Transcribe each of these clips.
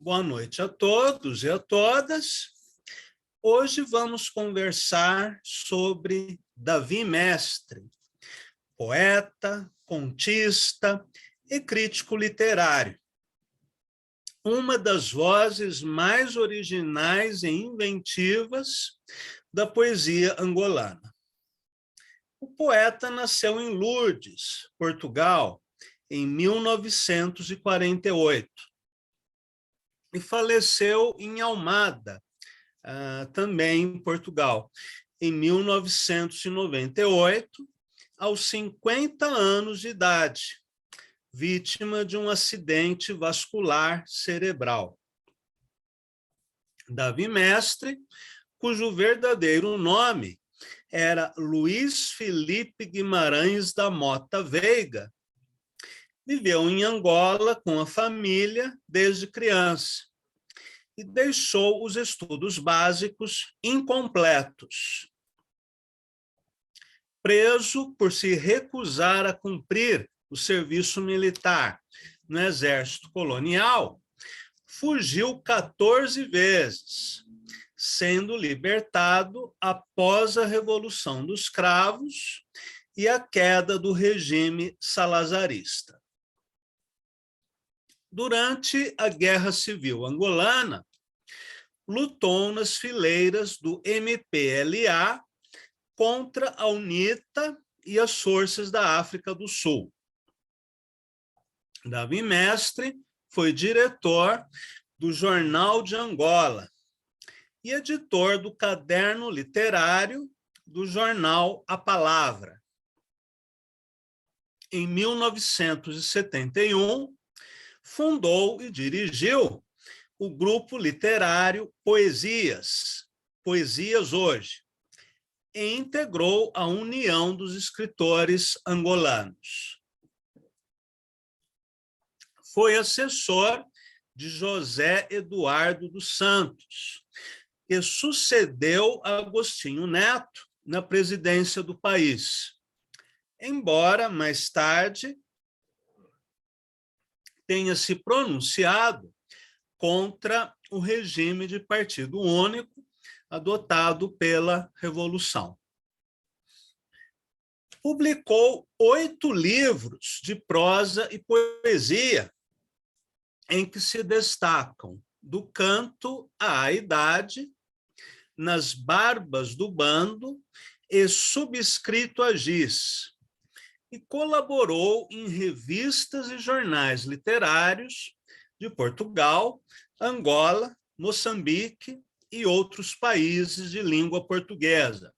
Boa noite a todos e a todas. Hoje vamos conversar sobre Davi Mestre, poeta, contista e crítico literário. Uma das vozes mais originais e inventivas da poesia angolana. O poeta nasceu em Lourdes, Portugal, em 1948 e faleceu em Almada, também em Portugal, em 1998, aos 50 anos de idade, vítima de um acidente vascular cerebral. Davi Mestre, cujo verdadeiro nome era Luiz Felipe Guimarães da Mota Veiga, viveu em Angola com a família desde criança e deixou os estudos básicos incompletos. Preso por se recusar a cumprir o serviço militar no exército colonial, fugiu 14 vezes, sendo libertado após a Revolução dos Cravos e a queda do regime salazarista. Durante a Guerra Civil Angolana, lutou nas fileiras do MPLA contra a UNITA e as forças da África do Sul. Davi Mestre foi diretor do Jornal de Angola e editor do caderno literário do jornal A Palavra. Em 1971, fundou e dirigiu o grupo literário Poesias Hoje, e integrou a União dos Escritores Angolanos. Foi assessor de José Eduardo dos Santos, que sucedeu Agostinho Neto na presidência do país, embora mais tarde tenha se pronunciado contra o regime de partido único adotado pela Revolução. Publicou 8 livros de prosa e poesia, em que se destacam Do Canto à Idade, Nas Barbas do Bando e Subscrito a Giz, e colaborou em revistas e jornais literários de Portugal, Angola, Moçambique e outros países de língua portuguesa,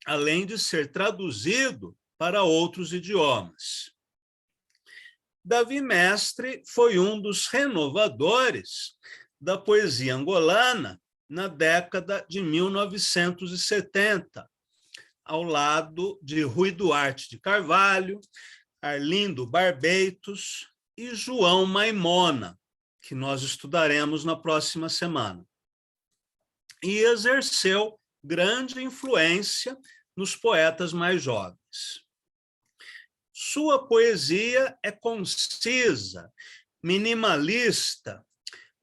além de ser traduzido para outros idiomas. Davi Mestre foi um dos renovadores da poesia angolana na década de 1970, ao lado de Rui Duarte de Carvalho, Arlindo Barbeitos e João Maimona, que nós estudaremos na próxima semana. E exerceu grande influência nos poetas mais jovens. Sua poesia é concisa, minimalista,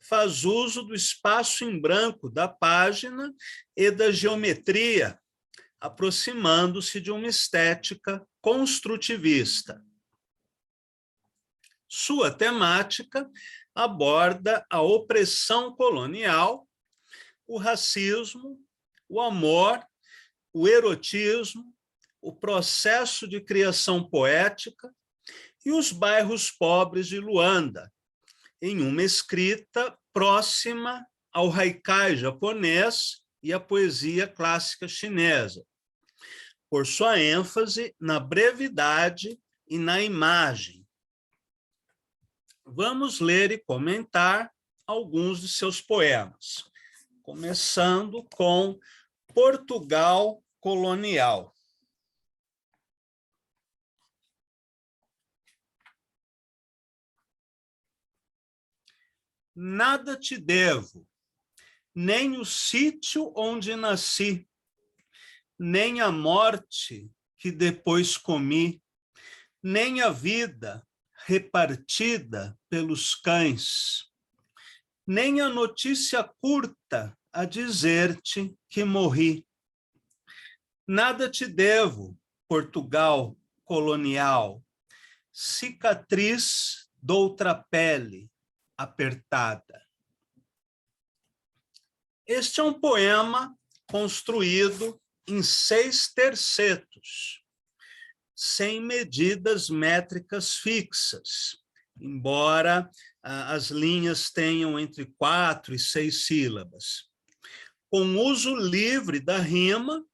faz uso do espaço em branco da página e da geometria, aproximando-se de uma estética construtivista. Sua temática aborda a opressão colonial, o racismo, o amor, o erotismo, o processo de criação poética e os bairros pobres de Luanda, em uma escrita próxima ao haikai japonês e à poesia clássica chinesa, por sua ênfase na brevidade e na imagem. Vamos ler e comentar alguns de seus poemas, começando com Portugal Colonial. Nada te devo, nem o sítio onde nasci, nem a morte que depois comi, nem a vida repartida pelos cães. nem a notícia curta a dizer-te que morri. Nada te devo, Portugal colonial, cicatriz doutra pele apertada. Este é um poema construído em 6 tercetos, sem medidas métricas fixas, embora as linhas tenham entre 4 e 6 sílabas, com uso livre da rima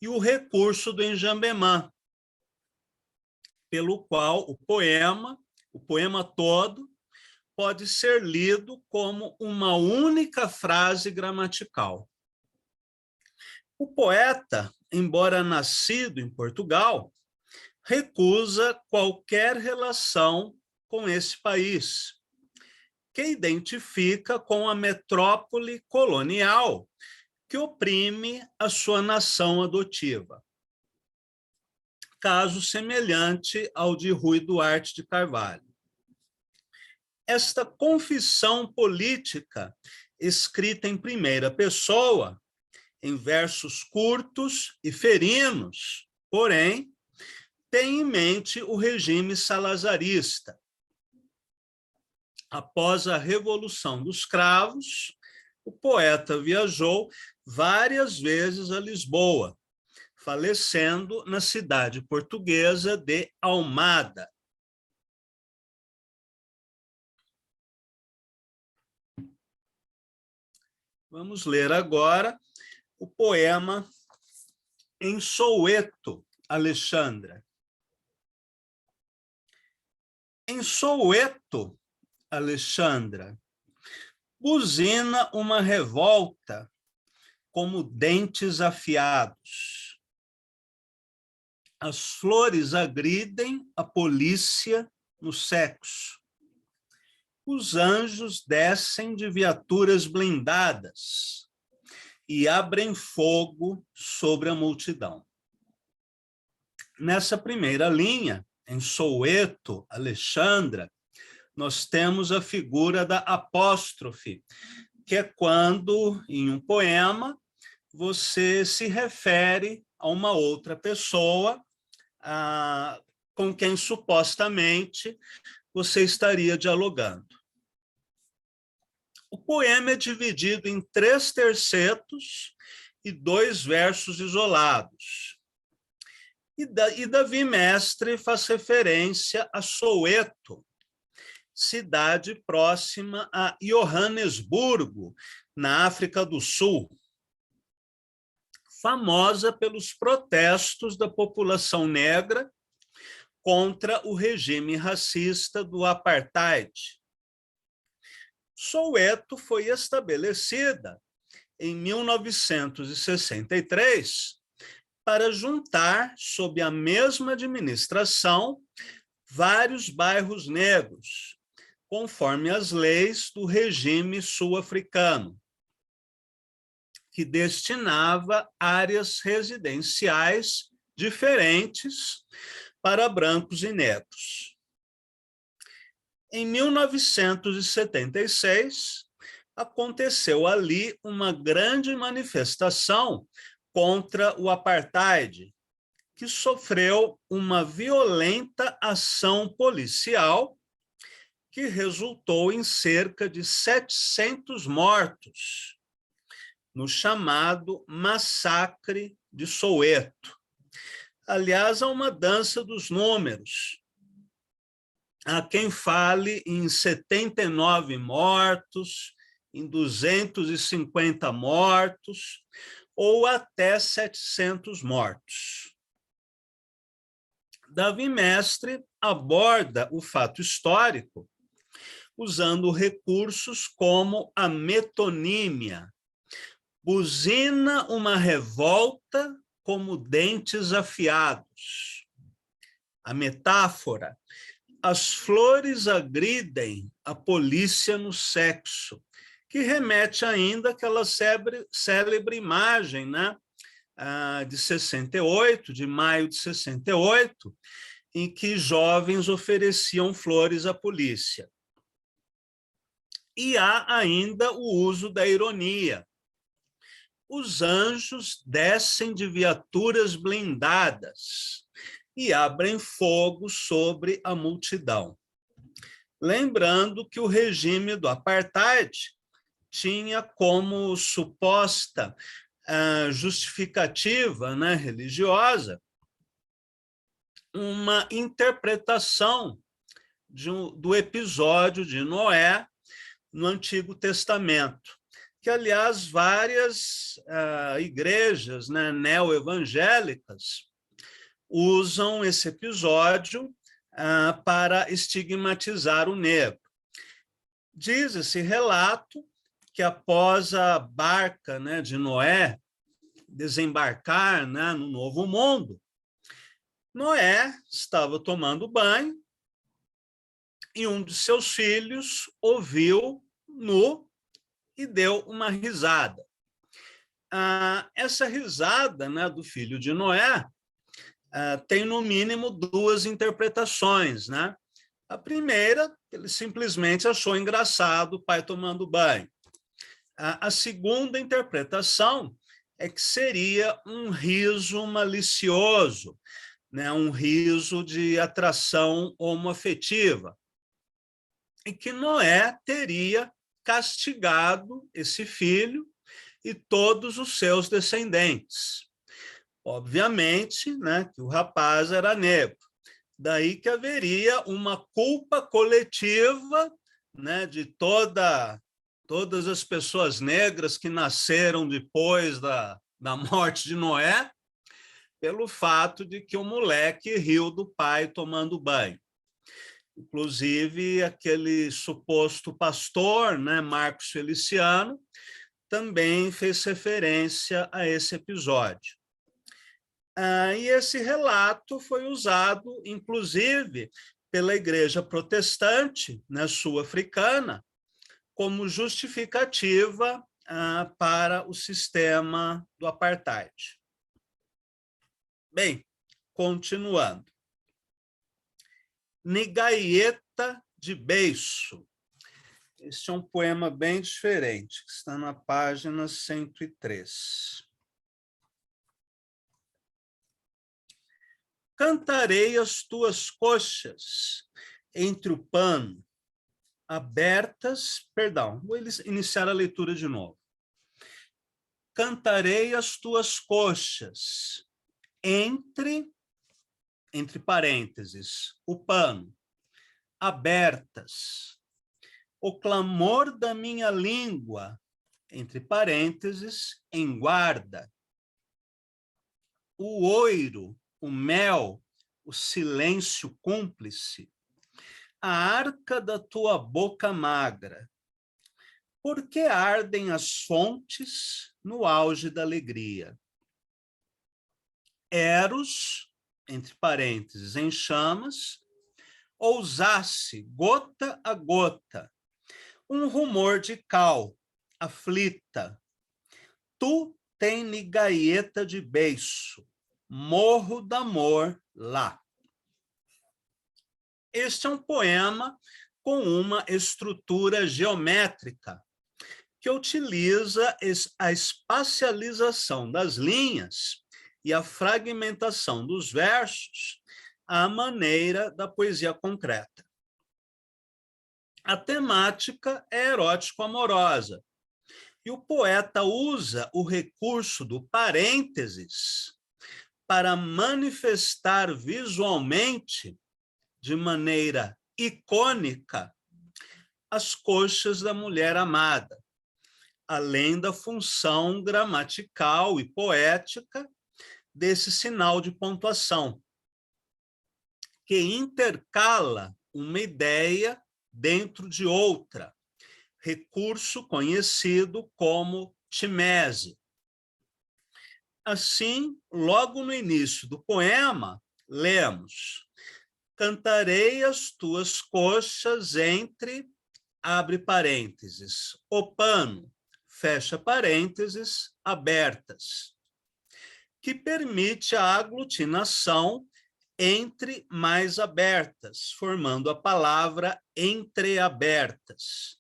e o recurso do enjambemã, pelo qual o poema todo, pode ser lido como uma única frase gramatical. O poeta, embora nascido em Portugal, recusa qualquer relação com esse país, que identifica com a metrópole colonial que oprime a sua nação adotiva. Caso semelhante ao de Rui Duarte de Carvalho. Esta confissão política, escrita em primeira pessoa, em versos curtos e ferinos, porém, tem em mente o regime salazarista. Após a Revolução dos Cravos, o poeta viajou várias vezes a Lisboa, falecendo na cidade portuguesa de Almada. Vamos ler agora o poema Em Soweto, Alexandra. Em Soweto, Alexandra, buzina uma revolta como dentes afiados. As flores agridem a polícia no sexo. Os anjos descem de viaturas blindadas e abrem fogo sobre a multidão. Nessa primeira linha, em Soweto, Alexandra, nós temos a figura da apóstrofe, que é quando, em um poema, você se refere a uma outra pessoa com quem supostamente você estaria dialogando. O poema é dividido em 3 tercetos e 2 versos isolados. E Davi Mestre faz referência a Soweto, cidade próxima a Joanesburgo, na África do Sul, famosa pelos protestos da população negra contra o regime racista do apartheid. Soweto foi estabelecida em 1963 para juntar, sob a mesma administração, vários bairros negros, conforme as leis do regime sul-africano, que destinava áreas residenciais diferentes para brancos e negros. Em 1976, aconteceu ali uma grande manifestação contra o apartheid, que sofreu uma violenta ação policial que resultou em cerca de 700 mortos, no chamado Massacre de Soweto. Aliás, há uma dança dos números. Há quem fale em 79 mortos, em 250 mortos, ou até 700 mortos. Davi Mestre aborda o fato histórico usando recursos como a metonímia. Buzina uma revolta como dentes afiados. A metáfora. As flores agridem a polícia no sexo, que remete ainda àquela célebre imagem, né, de 68, de maio de 68, em que jovens ofereciam flores à polícia. E há ainda o uso da ironia. Os anjos descem de viaturas blindadas e abrem fogo sobre a multidão. Lembrando que o regime do apartheid tinha como suposta justificativa, né, religiosa uma interpretação do episódio de Noé no Antigo Testamento, que, aliás, várias igrejas, né, neo-evangélicas usam esse episódio para estigmatizar o negro. Diz esse relato que, após a barca, né, de Noé desembarcar, né, no Novo Mundo, Noé estava tomando banho e um de seus filhos ouviu nu e deu uma risada. Essa risada, né, do filho de Noé tem, no mínimo, duas interpretações, né? A primeira, ele simplesmente achou engraçado o pai tomando banho. A segunda interpretação é que seria um riso malicioso, né? Um riso de atração homoafetiva, e que Noé teria castigado esse filho e todos os seus descendentes. Obviamente, né, que o rapaz era negro. Daí que haveria uma culpa coletiva, né, de todas as pessoas negras que nasceram depois da morte de Noé, pelo fato de que o moleque riu do pai tomando banho. Inclusive, aquele suposto pastor, né, Marcos Feliciano, também fez referência a esse episódio. E esse relato foi usado, inclusive, pela Igreja Protestante, né, sul-africana, como justificativa para o sistema do apartheid. Bem, continuando. Nigaieta de Beiço. Este é um poema bem diferente, que está na página 103. Cantarei as tuas coxas entre o pano, abertas... Perdão, vou iniciar a leitura de novo. Cantarei as tuas coxas entre parênteses, o pano, abertas. O clamor da minha língua, entre parênteses, em guarda. O oiro, o mel, o silêncio cúmplice. A arca da tua boca magra. Por que ardem as fontes no auge da alegria? Eros, entre parênteses, em chamas, ousasse, gota a gota, um rumor de cal, aflita. Tu tem nigaieta de beiço, morro d'amor lá. Este é um poema com uma estrutura geométrica que utiliza a espacialização das linhas e a fragmentação dos versos à maneira da poesia concreta. A temática é erótico-amorosa, e o poeta usa o recurso do parênteses para manifestar visualmente, de maneira icônica, as coxas da mulher amada, além da função gramatical e poética desse sinal de pontuação, que intercala uma ideia dentro de outra, recurso conhecido como timese. Assim, logo no início do poema, lemos: cantarei as tuas coxas entre, abre parênteses, o pano, fecha parênteses, abertas, que permite a aglutinação entre mais abertas, formando a palavra entreabertas.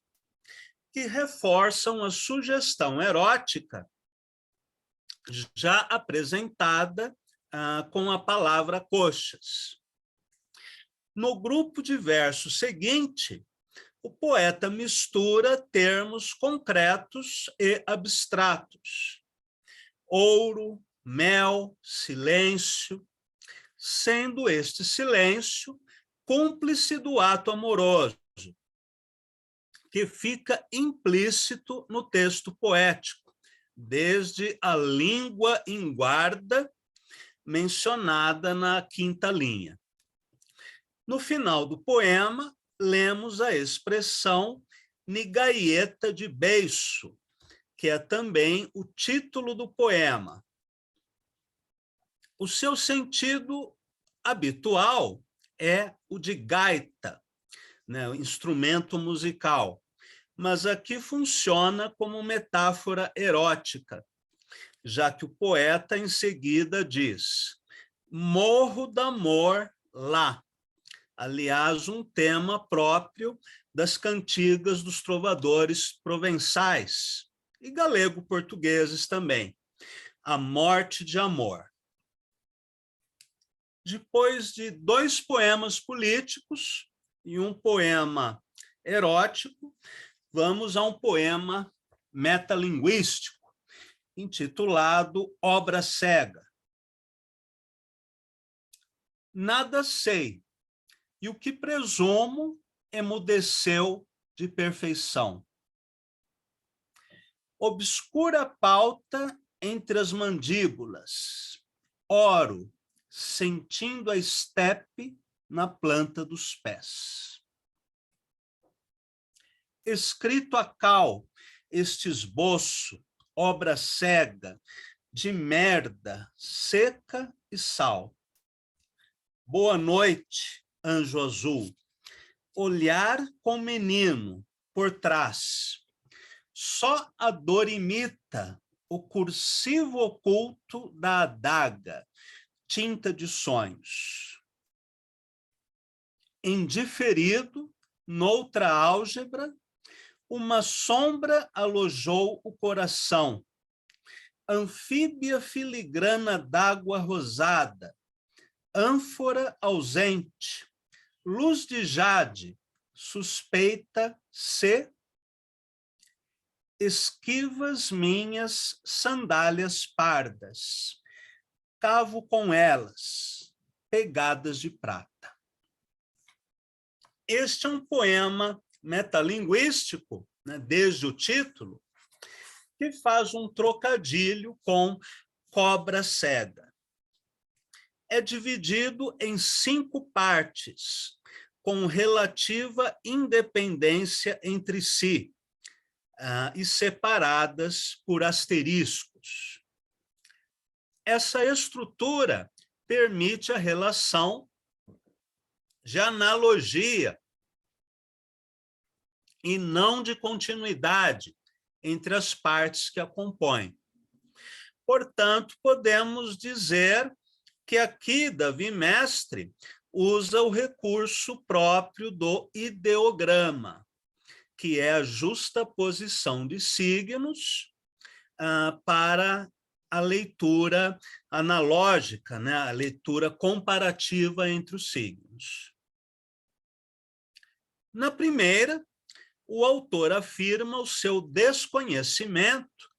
que reforçam a sugestão erótica já apresentada com a palavra coxas. No grupo de verso seguinte, o poeta mistura termos concretos e abstratos. Ouro, mel, silêncio, sendo este silêncio cúmplice do ato amoroso, que fica implícito no texto poético, desde a língua em guarda, mencionada na quinta linha. No final do poema, lemos a expressão nigaieta de beiço, que é também o título do poema. O seu sentido habitual é o de gaita, né, o instrumento musical, mas aqui funciona como metáfora erótica, já que o poeta em seguida diz: morro d'amor lá. Aliás, um tema próprio das cantigas dos trovadores provençais e galego-portugueses também. A morte de amor. Depois de 2 poemas políticos e um poema erótico, vamos a um poema metalinguístico, intitulado Obra Cega. Nada sei, e o que presumo emudeceu de perfeição. Obscura pauta entre as mandíbulas, oro, sentindo a estepe na planta dos pés. Escrito a cal, este esboço, obra cega, de merda, seca e sal. Boa noite, anjo azul. Olhar com menino, por trás. Só a dor imita o cursivo oculto da adaga, tinta de sonhos. Indiferido, noutra álgebra, uma sombra alojou o coração. Anfíbia filigrana d'água rosada, ânfora ausente, luz de jade, suspeita se esquivas minhas sandálias pardas, cavo com elas, pegadas de prata. Este é um poema metalinguístico, né, desde o título, que faz um trocadilho com cobra cega. É dividido em 5 partes, com relativa independência entre si, e separadas por asteriscos. Essa estrutura permite a relação de analogia e não de continuidade entre as partes que a compõem. Portanto, podemos dizer que aqui Davi Mestre usa o recurso próprio do ideograma, que é a justaposição de signos para a leitura analógica, né? A leitura comparativa entre os signos. Na primeira, o autor afirma o seu desconhecimento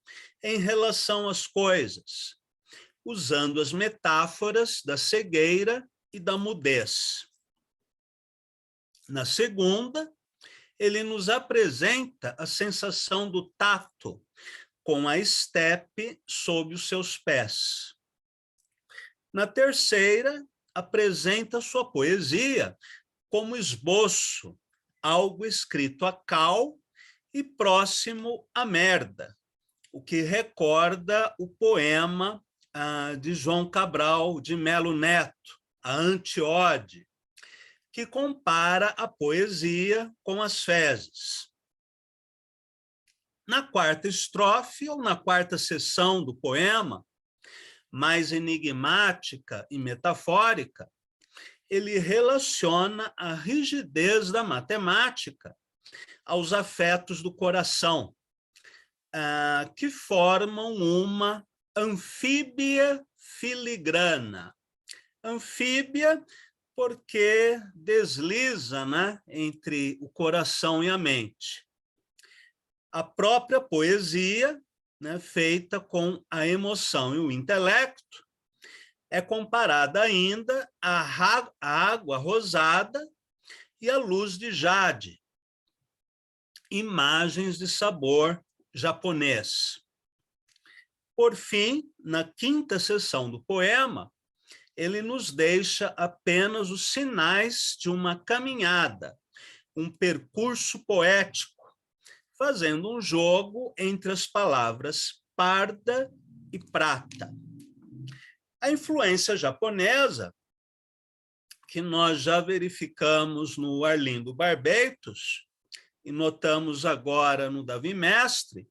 em relação às coisas, usando as metáforas da cegueira e da mudez. Na segunda, ele nos apresenta a sensação do tato com a estepe sob os seus pés. Na terceira, apresenta sua poesia como esboço, algo escrito a cal e próximo à merda, o que recorda o poema de João Cabral de Melo Neto, a Antiode, que compara a poesia com as fezes. Na quarta estrofe, ou na quarta seção do poema, mais enigmática e metafórica, ele relaciona a rigidez da matemática aos afetos do coração, que formam uma anfíbia filigrana. Anfíbia porque desliza, né, entre o coração e a mente. A própria poesia, né, feita com a emoção e o intelecto, é comparada ainda à água rosada e à luz de jade, imagens de sabor japonês. Por fim, na quinta seção do poema, ele nos deixa apenas os sinais de uma caminhada, um percurso poético, fazendo um jogo entre as palavras parda e prata. A influência japonesa, que nós já verificamos no Arlindo Barbetos e notamos agora no Davi Mestre,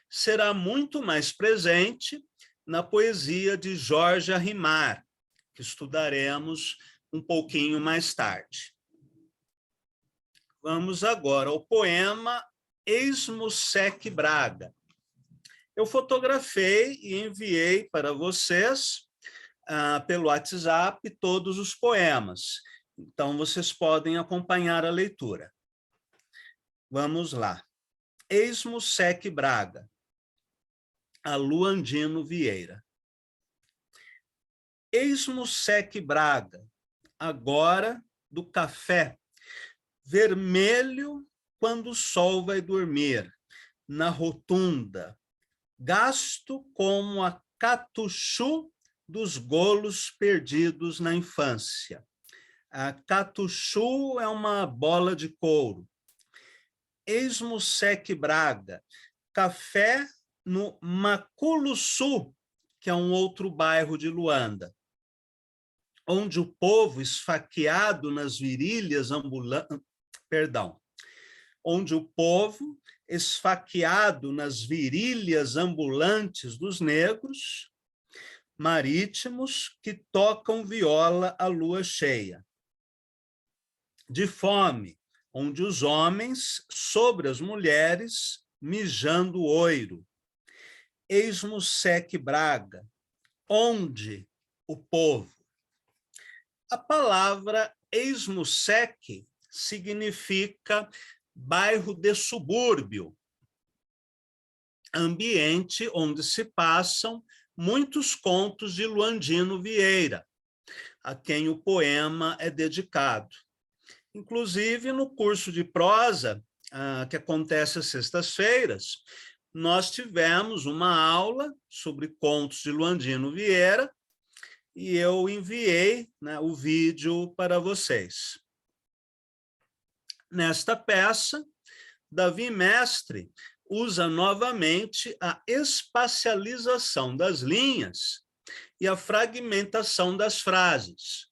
será muito mais presente na poesia de Jorge Arrimar, que estudaremos um pouquinho mais tarde. Vamos agora ao poema Esmo-Sec Braga. Eu fotografei e enviei para vocês pelo WhatsApp todos os poemas. Então, vocês podem acompanhar a leitura. Vamos lá. Esmo-Sec Braga, a Luandino Vieira. Esmo-Sec Braga, agora do café, vermelho quando o sol vai dormir, na rotunda, gasto como a catuchu dos golos perdidos na infância. A catuchu é uma bola de couro. Esmo-Sec Braga, café no Maculuçu, que é um outro bairro de Luanda, onde o povo esfaqueado nas virilhas onde o povo esfaqueado nas virilhas ambulantes dos negros marítimos que tocam viola à lua cheia. De fome, onde os homens sobre as mulheres mijando oiro. Esmo-Sec Braga, onde o povo. A palavra Esmo-Sec significa bairro de subúrbio, ambiente onde se passam muitos contos de Luandino Vieira, a quem o poema é dedicado. Inclusive, no curso de prosa, que acontece às sextas-feiras, nós tivemos uma aula sobre contos de Luandino Vieira e eu enviei, né, o vídeo para vocês. Nesta peça, Davi Mestre usa novamente a espacialização das linhas e a fragmentação das frases,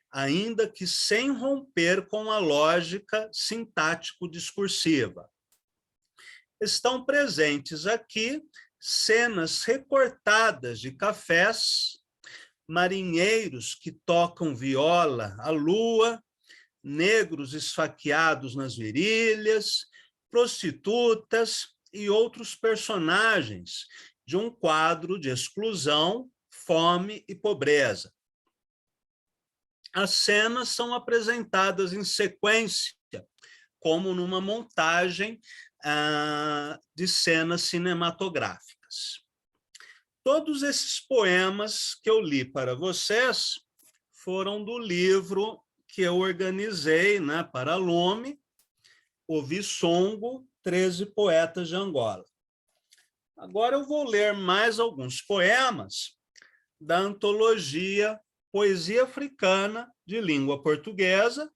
ainda que sem romper com a lógica sintático-discursiva. Estão presentes aqui cenas recortadas de cafés, marinheiros que tocam viola à lua, negros esfaqueados nas virilhas, prostitutas e outros personagens de um quadro de exclusão, fome e pobreza. As cenas são apresentadas em sequência, como numa montagem de cenas cinematográficas. Todos esses poemas que eu li para vocês foram do livro que eu organizei, né, para a Lume, O Visongo, 13 Poetas de Angola. Agora eu vou ler mais alguns poemas da antologia Poesia Africana de Língua Portuguesa,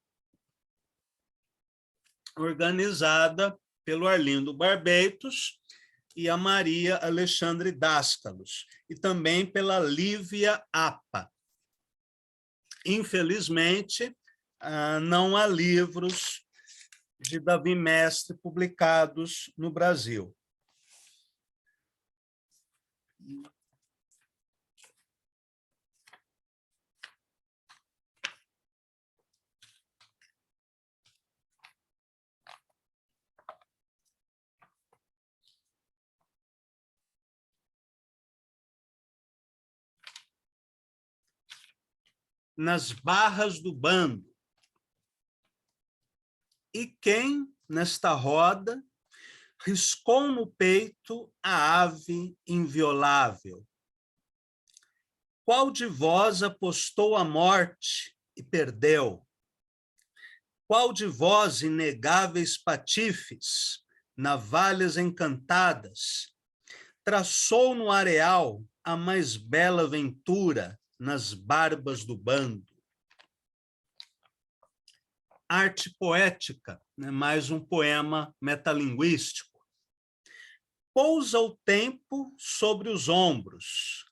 organizada pelo Arlindo Barbetos e a Maria Alexandre Dáskalos, e também pela Lívia Apa. Infelizmente, não há livros de Davi Mestre publicados no Brasil. nas barras do bando. E quem, nesta roda, riscou no peito a ave inviolável? Qual de vós apostou a morte e perdeu? Qual de vós, inegáveis patifes, navalhas encantadas, traçou no areal a mais bela ventura nas barbas do bando? Arte poética, né? Mais um poema metalinguístico. Pousa o tempo sobre os ombros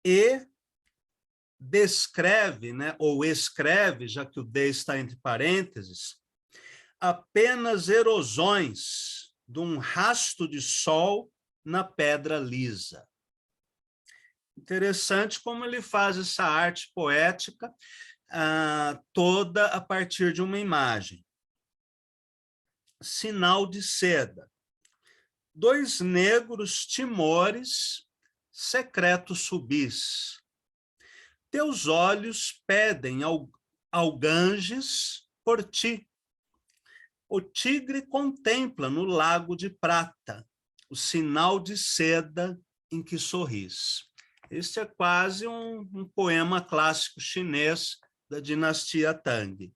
e descreve, né, ou escreve, já que o D está entre parênteses, apenas erosões de um rasto de sol na pedra lisa. Interessante como ele faz essa arte poética toda a partir de uma imagem. Sinal de seda. 2 negros timores, secreto subis. Teus olhos pedem ao Ganges por ti. O tigre contempla no lago de prata o sinal de seda em que sorris. Este é quase um poema clássico chinês da dinastia Tang.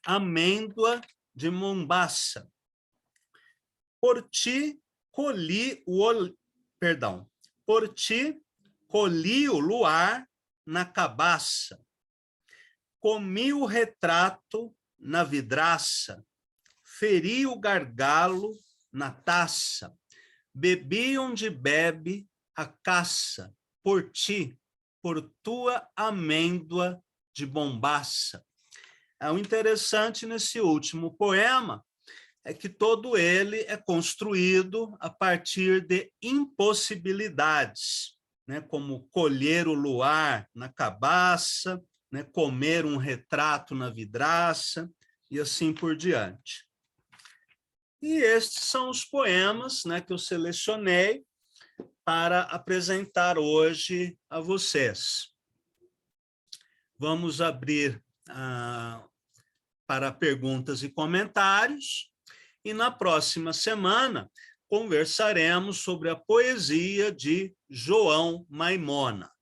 Amêndoa de Mombasa. Por ti colhi o luar na cabaça, comi o retrato na vidraça, feri o gargalo na taça, bebi onde bebe a caça, por ti, por tua amêndoa de Mombaça. O interessante nesse último poema é que todo ele é construído a partir de impossibilidades, né, como colher o luar na cabaça, né, comer um retrato na vidraça, e assim por diante. E estes são os poemas, né, que eu selecionei para apresentar hoje a vocês. Vamos abrir para perguntas e comentários. E na próxima semana conversaremos sobre a poesia de João Maimona.